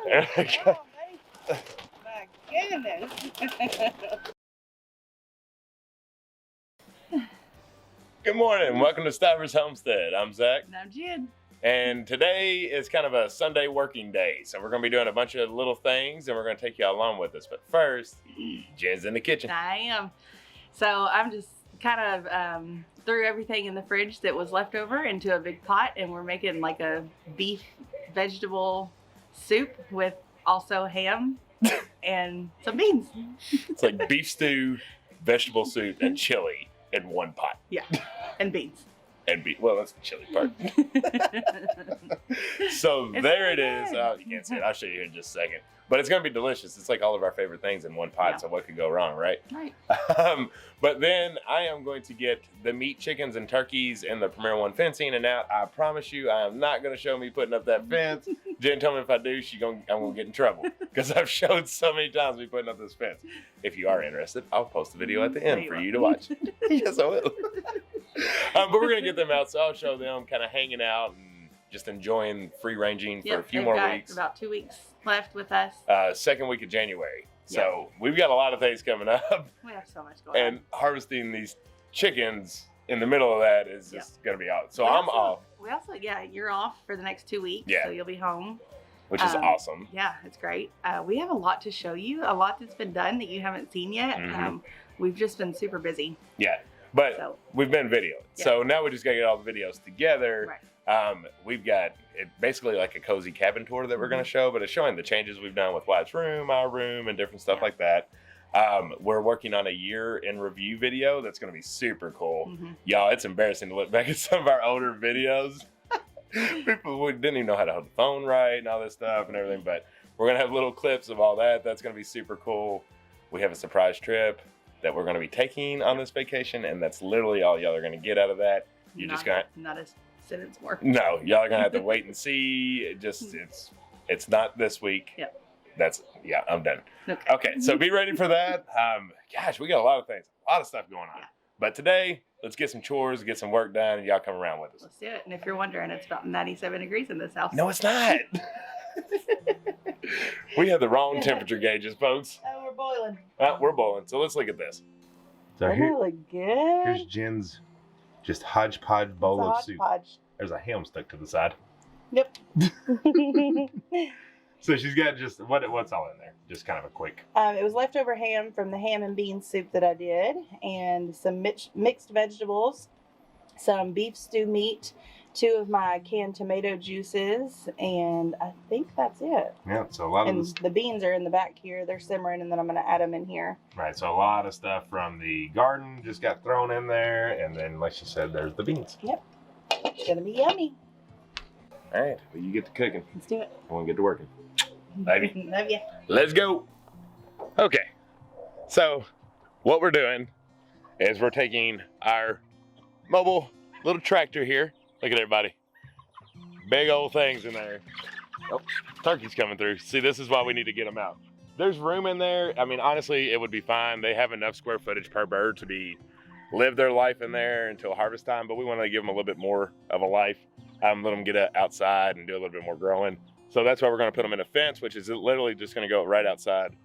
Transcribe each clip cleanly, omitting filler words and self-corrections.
Oh, my goodness. Good morning. Welcome to Stivers Homestead. I'm Zach. And I'm Jen. And today is kind of a Sunday working day. So we're going to be doing a bunch of little things and we're going to take you all along with us. But first, Jen's in the kitchen. I am. So I'm just kind of threw everything in the fridge that was left over into a big pot, and we're making like a beef vegetable soup with also ham and some beans. It's like beef stew, vegetable soup, and chili in one pot. Yeah, and beans. And beef. Well, that's the chili part. So It's there it really is. good. Oh, you can't see it. I'll show you here in just a second. But it's going to be delicious. It's like all of our favorite things in one pot. Yeah. So what could go wrong, right? Right. But then I am going to get the meat chickens and turkeys and the Premier One fencing. And now I promise you, I am not going to show me putting up that fence. Jen told me if I do, I'm going to get in trouble because I've showed so many times me putting up this fence. If you are interested, I'll post a video at the end for you to watch. Yes, I will. But we're going to get them out. So I'll show them kind of hanging out and just enjoying free ranging for a few more weeks. About 2 weeks left with us. Second week of January. So we've got a lot of things coming up. We have so much going on. And harvesting these chickens in the middle of that is just going to be out. So I'm off. We also, you're off for the next 2 weeks. Yeah. So you'll be home. Which is awesome. Yeah, it's great. We have a lot to show you, a lot that's been done that you haven't seen yet. Mm-hmm. We've just been super busy. Yeah, but we've been videoed. Yeah. So now we just got to get all the videos together. Right. We've got it basically like a cozy cabin tour that we're going to show, but it's showing the changes we've done with Wyatt's room, our room, and different stuff like that. We're working on a year in review video that's going to be super cool. Y'all, it's embarrassing to look back at some of our older videos. We didn't even know how to hold the phone right and all this stuff and everything, but we're going to have little clips of all that. That's going to be super cool. We have a surprise trip that we're going to be taking on this vacation, and that's literally all y'all are going to get out of that. You're just going to... Not a sentence more. No, y'all are going to have to wait and see. It's not this week. Yep. I'm done. Okay, so be ready for that. Gosh, we got a lot of things, a lot of stuff going on. Yeah. But today, let's get some chores, get some work done, and y'all come around with us. Let's do it. And if you're wondering, it's about 97 degrees in this house. No, it's not. We have the wrong temperature gauges, folks. Oh, we're boiling. We're boiling. So let's look at this. So Doesn't it look good? here's Jen's just hodgepodge bowl of soup. Hodgepodge. There's a ham stuck to the side. Yep. So she's got just what's all in there? Just kind of a quick. It was leftover ham from the ham and bean soup that I did, and some mixed vegetables, some beef stew meat, 2 of my canned tomato juices, and I think that's it. Yeah, so a lot of the beans are in the back here. They're simmering, and then I'm going to add them in here. Right, so a lot of stuff from the garden just got thrown in there, and then, like she said, there's the beans. Yep. It's going to be yummy. All right, well, you get to cooking. Let's do it. I want to get to working. Baby. Love ya. Let's go. Okay, so what we're doing is we're taking our mobile little tractor here. Look at everybody. Big old things in there. Oh, turkey's coming through. See, this is why we need to get them out. There's room in there. I mean, honestly, it would be fine. They have enough square footage per bird to live their life in there until harvest time, but we want to give them a little bit more of a life. Let them get outside and do a little bit more growing. So that's why we're going to put them in a fence, which is literally just going to go right outside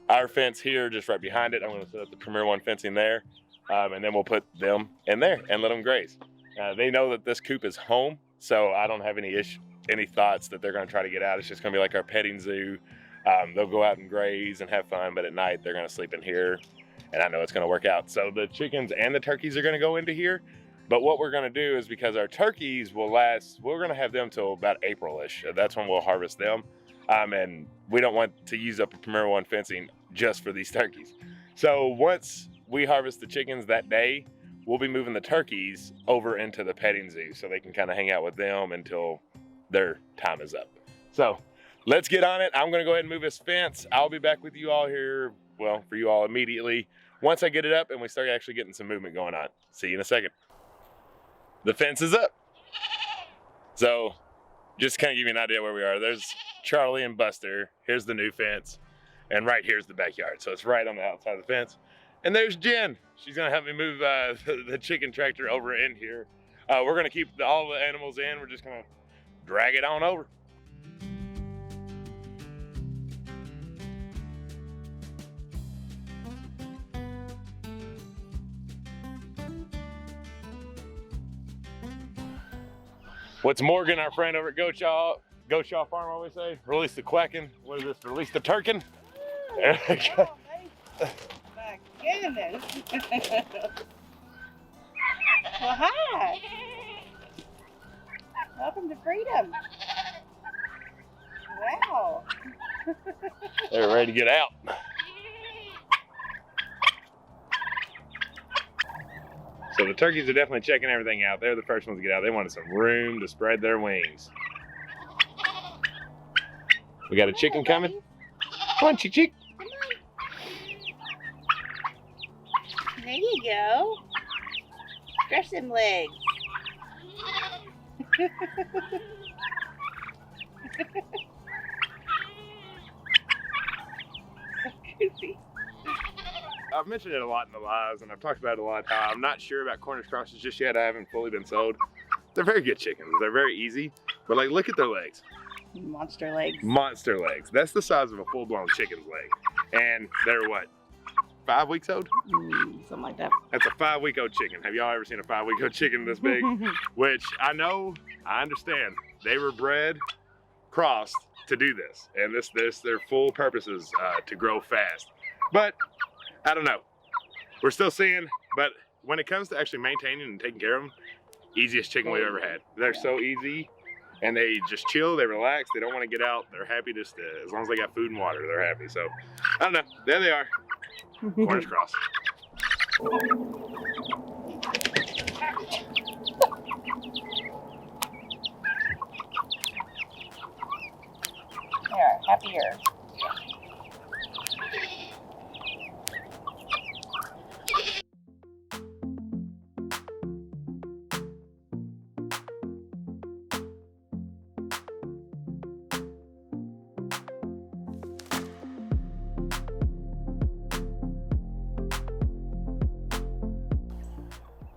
our fence here, just right behind it. I'm going to set up the Premier One fencing there, and then we'll put them in there and let them graze. They know that this coop is home, so I don't have any thoughts that they're going to try to get out. It's just going to be like our petting zoo. They'll go out and graze and have fun, but at night they're going to sleep in here, and I know it's going to work out. So the chickens and the turkeys are going to go into here. But what we're going to do is, because our turkeys will last, we're going to have them till about April-ish. That's when we'll harvest them. And we don't want to use up a Premier One fencing just for these turkeys. So once we harvest the chickens that day, we'll be moving the turkeys over into the petting zoo so they can kind of hang out with them until their time is up. So let's get on it. I'm going to go ahead and move this fence. I'll be back with you all here, well, for you all immediately, once I get it up and we start actually getting some movement going on. See you in a second. The fence is up. So just to kind of give you an idea where we are, there's Charlie and Buster. Here's the new fence. And right here's the backyard. So it's right on the outside of the fence. And there's Jen. She's gonna help me move the chicken tractor over in here. We're gonna keep all the animals in. We're just gonna drag it on over. What's Morgan, our friend over at Goat Shaw Farm, always say? Release the quacking. What is this? Release the turkin. Oh, my goodness. Well, hi. Welcome to freedom. Wow. They're ready to get out. So the turkeys are definitely checking everything out. They're the first ones to get out. They wanted some room to spread their wings. We got a chicken coming. Come on, chick. Come on. There you go. Stretch them legs. So goofy. I've mentioned it a lot in the lives, and I've talked about it a lot, how I'm not sure about Cornish crosses just yet. I haven't fully been sold. They're very good chickens. They're very easy, but like, look at their legs. Monster legs. Monster legs. That's the size of a full-blown chicken's leg. And they're what, 5 weeks old? Something like that. That's a 5-week-old chicken. Have y'all ever seen a 5-week-old chicken this big? Which I understand. They were bred, crossed to do this. And their full purpose is to grow fast. But I don't know. We're still seeing, but when it comes to actually maintaining and taking care of them, easiest chicken we've ever had. They're so easy, and they just chill, they relax, they don't want to get out. They're happy just as long as they got food and water, they're happy. So, I don't know. There they are. Cornish cross. There, happier.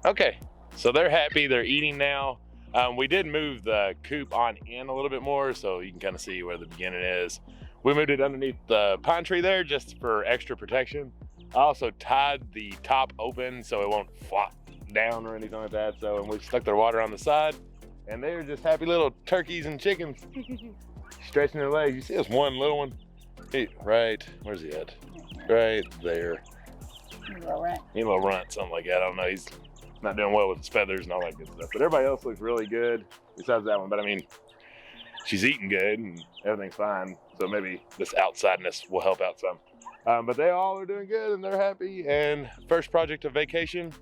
Okay, so they're happy, they're eating now. We did move the coop on in a little bit more, so you can kind of see where the beginning is. We moved it underneath the pine tree there just for extra protection. I also tied the top open so it won't flop down or anything like that. So, and we stuck their water on the side, and they're just happy little turkeys and chickens stretching their legs. You see this one little one? Hey, right, where's he at? Right there. He's a little runt. He's a little runt, something like that. I don't know. He's not doing well with his feathers and all that good stuff. But everybody else looks really good besides that one. But I mean, she's eating good and everything's fine. So maybe this outsideness will help out some. But they all are doing good and they're happy. And first project of vacation.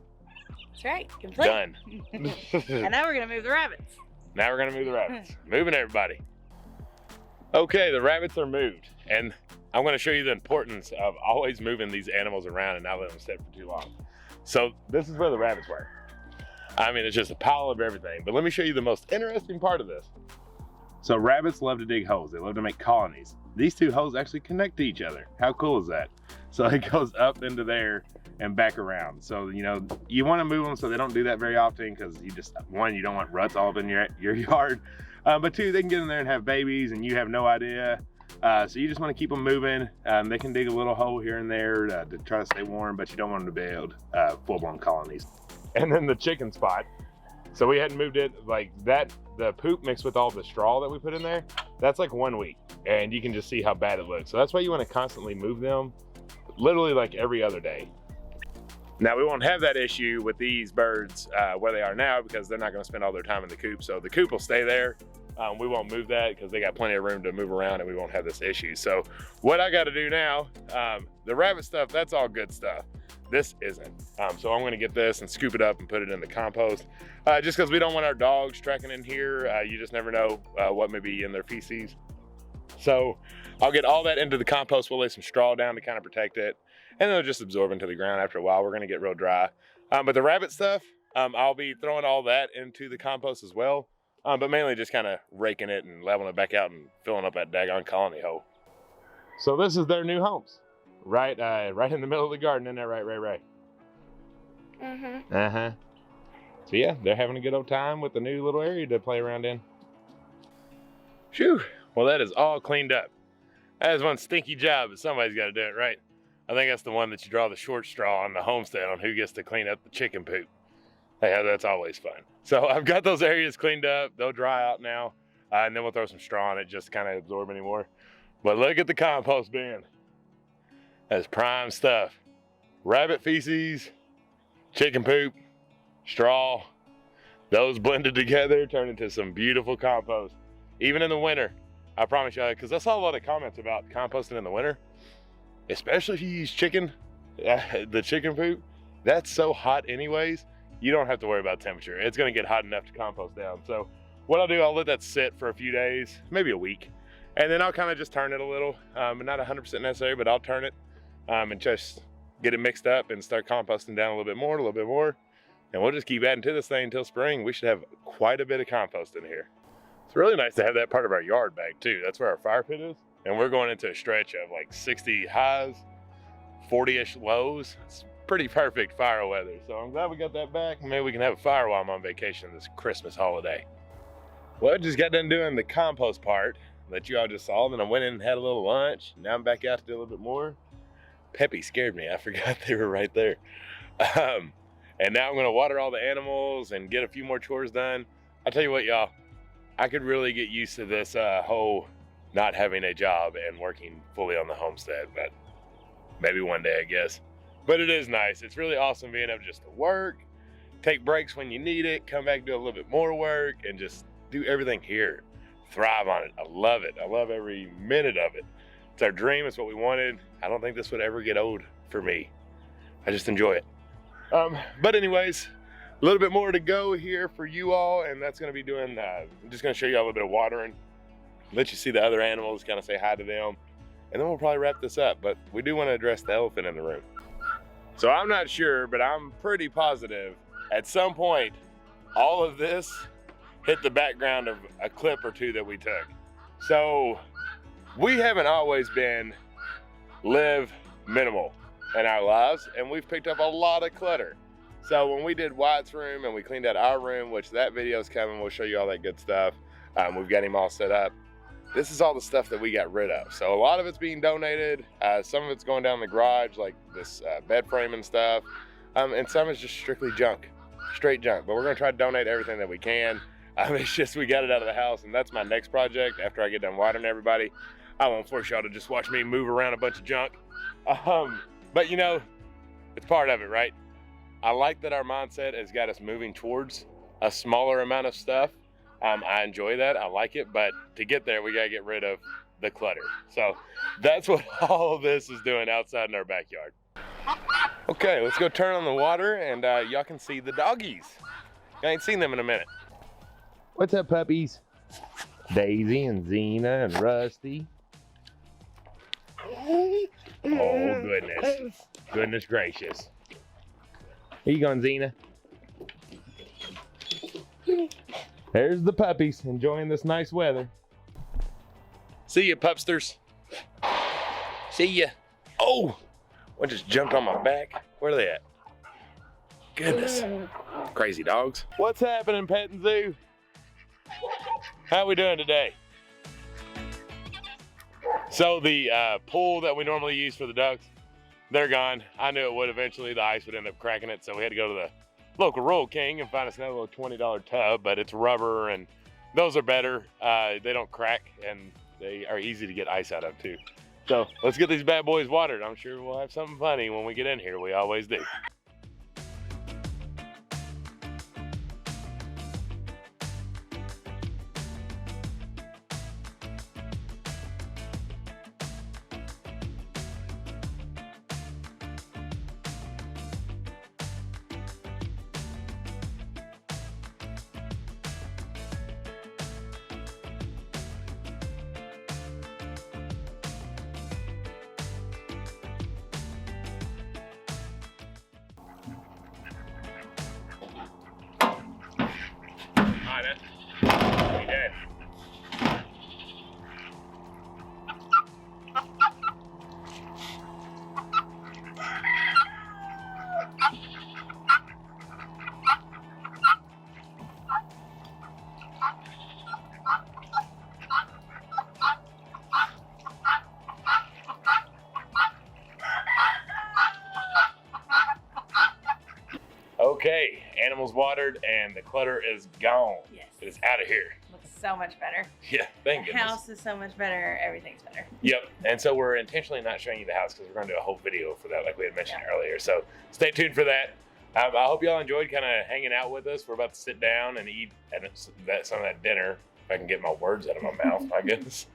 That's right. Complete. Done. And now we're going to move the rabbits. Now we're going to move the rabbits. Moving everybody. Okay, the rabbits are moved. And I'm going to show you the importance of always moving these animals around and not letting them sit for too long. So this is where the rabbits were. I mean, it's just a pile of everything, but let me show you the most interesting part of this. So rabbits love to dig holes. They love to make colonies. These two holes actually connect to each other. How cool is that? So it goes up into there and back around. So, you know, you want to move them so they don't do that very often because you just, one, you don't want ruts all up in your yard. But two, they can get in there and have babies and you have no idea. So you just want to keep them moving. They can dig a little hole here and there to try to stay warm, but you don't want them to build full-blown colonies. And then the chicken spot. So we hadn't moved it like that. The poop mixed with all the straw that we put in there, that's like 1 week. And you can just see how bad it looks. So that's why you want to constantly move them, literally like every other day. Now we won't have that issue with these birds where they are now because they're not going to spend all their time in the coop. So the coop will stay there. We won't move that because they got plenty of room to move around and we won't have this issue. So what I got to do now, the rabbit stuff, that's all good stuff. This isn't. So I'm going to get this and scoop it up and put it in the compost just because we don't want our dogs trekking in here. You just never know what may be in their feces. So I'll get all that into the compost. We'll lay some straw down to kind of protect it and it'll just absorb into the ground. After a while, we're going to get real dry. But the rabbit stuff, I'll be throwing all that into the compost as well. But mainly just kind of raking it and leveling it back out and filling up that daggone colony hole. So this is their new homes. Right in the middle of the garden, isn't that right, Ray? Mm-hmm. Uh-huh. So yeah, they're having a good old time with the new little area to play around in. Phew, well that is all cleaned up. That is one stinky job, but somebody's got to do it, right? I think that's the one that you draw the short straw on the homestead on who gets to clean up the chicken poop. Yeah, that's always fun. So I've got those areas cleaned up. They'll dry out now. And then we'll throw some straw on it just to kind of absorb anymore. But look at the compost bin. That's prime stuff. Rabbit feces, chicken poop, straw. Those blended together turn into some beautiful compost. Even in the winter, I promise you, because I saw a lot of comments about composting in the winter, especially if you use chicken, the chicken poop. That's so hot anyways, you don't have to worry about temperature. It's gonna get hot enough to compost down. So what I'll do, I'll let that sit for a few days, maybe a week, and then I'll kind of just turn it a little, not 100% necessary, but I'll turn it and just get it mixed up and start composting down a little bit more, and we'll just keep adding to this thing until spring. We should have quite a bit of compost in here. It's really nice to have that part of our yard back too. That's where our fire pit is, and we're going into a stretch of like 60 highs, 40-ish lows. It's pretty perfect fire weather, so I'm glad we got that back. Maybe we can have a fire while I'm on vacation this Christmas holiday. Well, I just got done doing the compost part that you all just saw. Then I went in and had a little lunch. Now I'm back out to do a little bit more. Peppy scared me. I forgot they were right there. And now I'm gonna water all the animals and get a few more chores done. I tell you what, y'all, I could really get used to this whole not having a job and working fully on the homestead, but maybe one day, I guess. But it is nice. It's really awesome being able just to work, take breaks when you need it, come back, do a little bit more work, and just do everything here. Thrive on it. I love it. I love every minute of it. It's our dream. It's what we wanted. I don't think this would ever get old for me. I just enjoy it. But anyways, a little bit more to go here for you all, and that's gonna be doing, I'm just gonna show you a little bit of watering, let you see the other animals, kind of say hi to them, and then we'll probably wrap this up. But we do want to address the elephant in the room. So I'm not sure, but I'm pretty positive at some point all of this hit the background of a clip or two that we took. So we haven't always been live minimal in our lives, and we've picked up a lot of clutter. So when we did Wyatt's room and we cleaned out our room, which that video is coming, we'll show you all that good stuff. We've got him all set up. This is all the stuff that we got rid of. So a lot of it's being donated. Some of it's going down the garage, like this bed frame and stuff. And some is just strictly junk, straight junk. But we're gonna try to donate everything that we can. It's just we got it out of the house, and that's my next project after I get done watering everybody. I won't force y'all to just watch me move around a bunch of junk. But you know, it's part of it, right? I like that our mindset has got us moving towards a smaller amount of stuff. I enjoy that, I like it, but to get there, we gotta get rid of the clutter. So that's what all of this is doing outside in our backyard. Okay, let's go turn on the water, and y'all can see the doggies. I ain't seen them in a minute. What's up, puppies? Daisy and Xena and Rusty. Oh, goodness. Goodness gracious. Here you going, Xena? There's the puppies enjoying this nice weather. See ya, pupsters. See ya. Oh, one just jumped on my back. Where are they at? Goodness. Crazy dogs. What's happening, Petting Zoo? How we doing today? So the pool that we normally use for the ducks, they're gone. I knew it would eventually. The ice would end up cracking it, so we had to go to the local Royal King and find us another little $20 tub, but it's rubber and those are better. They don't crack and they are easy to get ice out of too. So let's get these bad boys watered. I'm sure we'll have something funny when we get in here. We always do. Okay, animals watered, and the clutter is gone. Yes. It is out of here. Looks so much better. Yeah, thank The goodness. house is so much better. Everything's better. Yep, and so we're intentionally not showing you the house because we're going to do a whole video for that like we had mentioned earlier. So stay tuned for that. I hope y'all enjoyed kind of hanging out with us. We're about to sit down and eat some of that dinner. If I can get my words out of my mouth, I guess.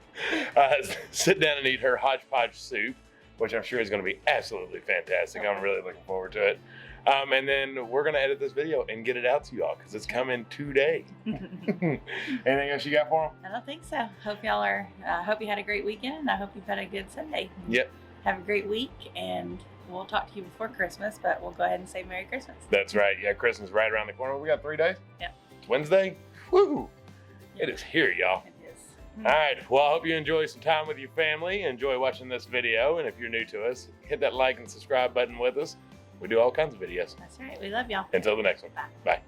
Sit down and eat her hodgepodge soup, which I'm sure is going to be absolutely fantastic. I'm really looking forward to it. And then we're going to edit this video and get it out to y'all because it's coming today. Anything else you got for them? I don't think so. Hope y'all are. Hope you had a great weekend, and I hope you've had a good Sunday. Yep. Have a great week, and we'll talk to you before Christmas, but we'll go ahead and say Merry Christmas. That's right. Yeah, Christmas right around the corner. We got 3 days. Yep. It's Wednesday. Woo! It is here, y'all. It is. All right. Well, I hope you enjoy some time with your family. Enjoy watching this video. And if you're new to us, hit that like and subscribe button with us. We do all kinds of videos. That's right. We love y'all. Until the next one. Bye. Bye.